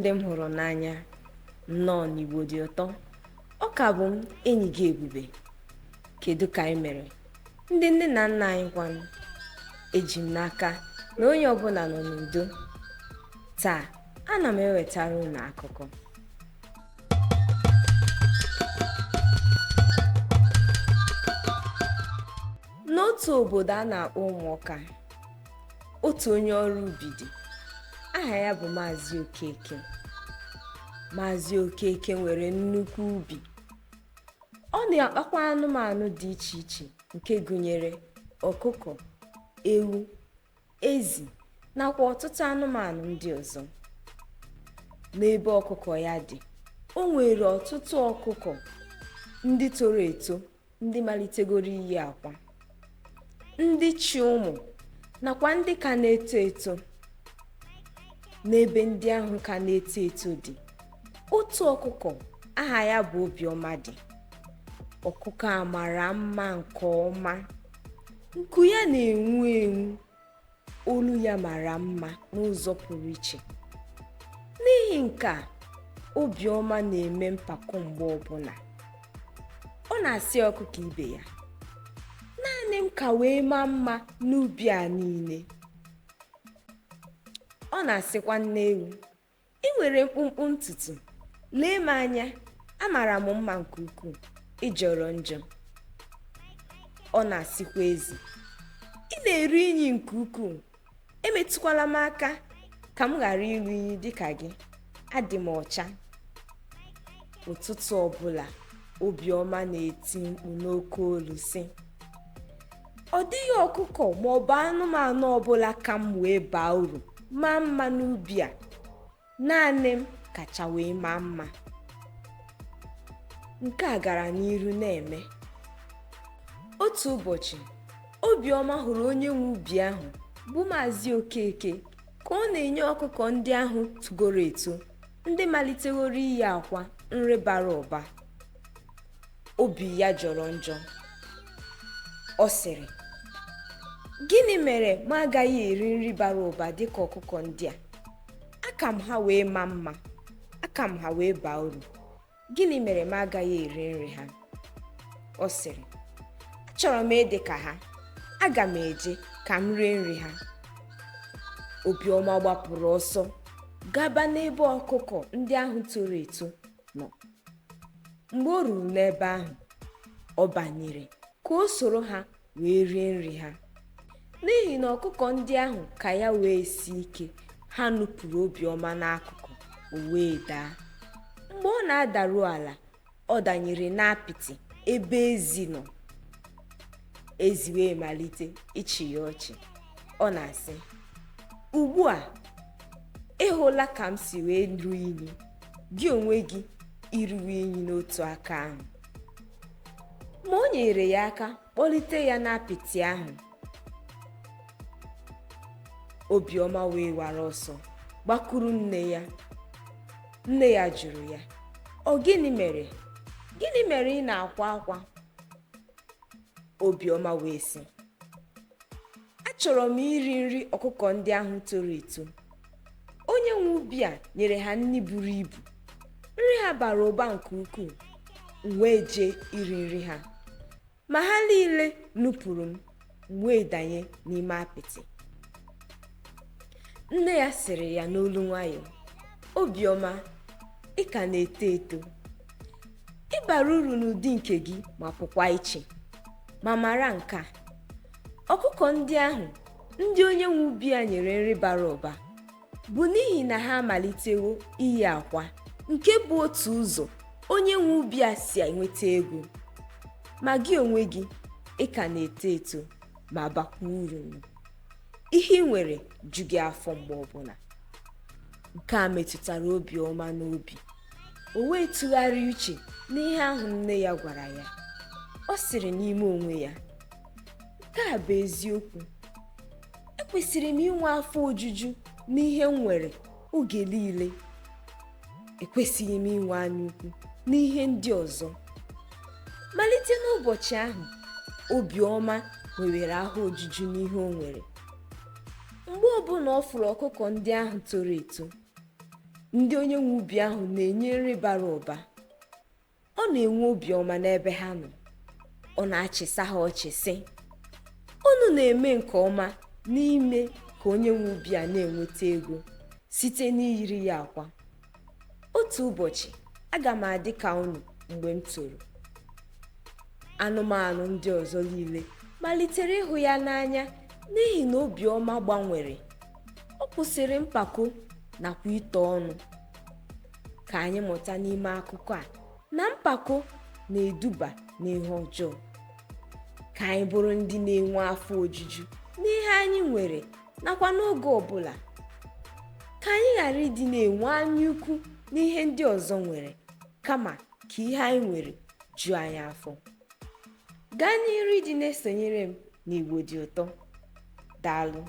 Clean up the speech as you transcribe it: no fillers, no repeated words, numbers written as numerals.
ndị m hụrụ n'anya, nnọọ n'Igbo dị ụtọ. Ọ ka bụ m enyi gị Ebube. Kedu ka anyị mere? Ndị nne na nna anyị kwanụ? Eji m n'aka na onye ọbụla nọ n'udo. Taa, ana m ewetara unu akụkọ. N'otu obodo a na-akpọ Ụmụọka, otu onye ọrụ ubi dị. Aha ya bụ Maazị Okeke. Maazị Okeke nwere nnukwu ubi. Ọ na-akpakwa anụmanụ dị iche iche nke gụnyere ọkụkọ, ewu, ezi nakwa ọtụtụ anụmanụ ndị ọzọ. N'ebe ọkụkọ ya dị, o nwere ọtụtụ ọkụkọ ndị toro eto, ndị malitegoro iyi akwa, ndị chi ụmụ nakwa ndị ka na-eto eto. N'ebe ndị ahụ ka na-eto eto dị, otu ọkụkọ aha ya bụ Obioma dị. Ọkụkọ a mara mma nke ọma, nku ya na-enwu enwu, olu ya mara mma n'ụzọ pụrụ iche. N'ihi nke a, Obioma na-eme mpako mgbe ọbụla. Ọ na-asị ọkụkọ ibe ya, naanị m ka wee maa mma n'ubi a niile. Ọ na-asịkwa nne ewu, ị nwere mkpụmkpụ ntutu, lee m anya, amara m mma nke ukwuu, ị jọrọ njọ. Ọ na-asịkwa ezi, ị na-eru unyi nke ukwuu, emetụkwala m aka ka m ghara iru unyi dịka gị, adị m ọcha. Ụtụtụ ọbụla, Obioma na-eti mkpu n'oke olu sị, ọ dịghị ọkụkọ maọbụ anụmanụ ọbụla ka m wee baa uru maa mma n'ubi a, naanị m kacha wee maa mma. Nke a gara n'iru na-eme. Otu ụbọchị, Obioma hụrụ onye nwe ubi ahụ bụ Maazị Okeke ka ọ na-enye ọkụkọ ndị ahụ tugoro eto, ndị malitegoro iyi akwa, nri bara ụba. Obi ya jọrọ njọ. Ọ sịrị, gịnị mere m agaghị eri nri bara ụba dịka ọkụkọ ndị a? Aka m ha wee maa mma, aka m ha wee baa uru. Gịnị mere m agaghị eri nri ha? Ọ sịrị, achọrọ m ịdị ka ha, aga m eje ka m rie nri ha. Obioma gbapụrụ ọsọ gaba n'ebe ọkụkọ ndị ahụ toro eto nọ. Mgbe o ruru n'ebe ahụ, ọ banyere ka o soro ha wee rie nri ha. N'ihi na ọkụkọ ndị ahụ ka ya wee si ike, ha nupụrụ Obioma n'akụkụ, o wee daa. Mgbe ọ na-adaru ala, ọ danyere n'apịtị ebe ezi nọ. Ezi wee malite ịchị ya ọchị. Ọ na-asị, ugbu a, ị hụla ka m si wee ruo unyi, gị onwe gị iruwe unyi n'otu aka ahụ. Ma o nyere ya aka kpọlite ya n'apịtị ahụ. Obioma wee wara ọsọ gbakwuru nne ya. Nne ya jụrụ ya, ọ gịnị mere? Gịnị mere ị na-akwa akwa? Obioma wee sị, achọrọ m iri nri ọkụkọ ndị ahụ toro eto. Onye nwe ubi a nyere ha nri buru ibu, nri ha bara ụba nke ukwuu, m wee jee iri nri ha, ma ha niile nupụrụ m wee danye n'ime apịtị. Nne ya sịrị ya n'olu nwayọ, Obioma, ị ka na-eto eto, ị bara uru n'ụdị nke gị ma pụkwa iche. Ma mara nke a, ọkụkọ ndị ahụ ndị onye nwe ubi a nyere nri bara ụba bụ n'ihi na ha amalitewo iyi akwa, nke bụ otu ụzọ onye nwe ubi a si enweta ego. Ma gị onwe gị, ị ka na-eto eto ma bakwa uru. Ihe ị nwere ju gị afọ mgbe ọbụla. Nke a metụtara Obioma n'obi. O wee tụgharịa uche n'ihe ahụ nne ya gwara ya. Ọ sịrị n'ime onwe ya, nke a bụ eziokwu. Ekwesịrị m inwe afọ ojuju n'ihe m nwere oge niile. Ekwesịghị m inwe anya ukwu n'ihe ndị ọzọ. Malite n'ụbọchị ahụ, Obioma nwewere ahụ ojuju n'ihe o nwere. Mgbe ọbụla ọ fụrụ ọkụkọ ndị ahụ toro eto, ndị onye nwe ubi ahụ na-enye nri bara ụba. Ọ na-enwe obiọma n'ebe ha nọ. Ọ na-achịsa ha ọchị sị, unu na-eme nke ọma n'ime ka onye nwe ubi a na-enweta ego site n'iyiri ya akwa. Otu ụbọchị, aga m adị ka unu mgbe m toro. Anụmanụ ndị ọzọ niile malitere ịhụ ya n'anya n'ihi na obiọma gbanwere. Ọ kwụsịrị mpako nakwa ito ọnụ. Ka anyị mụta n'ime akụkọ a na mpako na-eduba n'ihe ọjọọ. Ka anyị bụrụ ndị na-enwe afọ ojuju n'ihe anyị nwere nakwa n'oge ọbụla. Ka anyị ghara ịdị na-enwe anya ukwu n'ihe ndị ọzọ nwere, kama ka ihe anyị nwere ju anyị afọ. Gaa n'ihu ịdị na-esonyere m n'Igbo dị ụtọ. Daalụ.